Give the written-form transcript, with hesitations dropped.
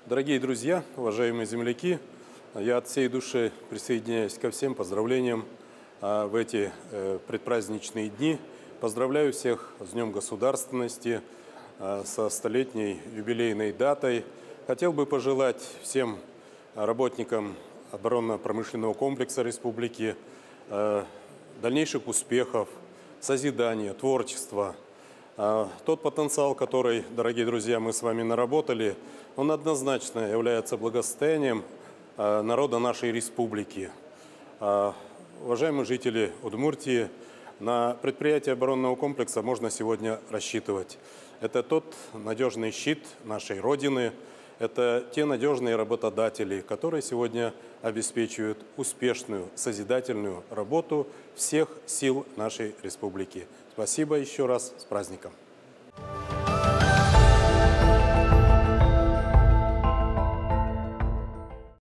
Дорогие друзья, уважаемые земляки, я от всей души присоединяюсь ко всем поздравлениям в эти предпраздничные дни. Поздравляю всех с Днем Государственности, со столетней юбилейной датой. Хотел бы пожелать всем работникам оборонно-промышленного комплекса республики дальнейших успехов, созидания, творчества. Тот потенциал, который, дорогие друзья, мы с вами наработали, он однозначно является благосостоянием народа нашей республики. Уважаемые жители Удмуртии, на предприятие оборонного комплекса можно сегодня рассчитывать. Это тот надежный щит нашей Родины, это те надежные работодатели, которые сегодня обеспечивают успешную, созидательную работу всех сил нашей республики. Спасибо еще раз, с праздником!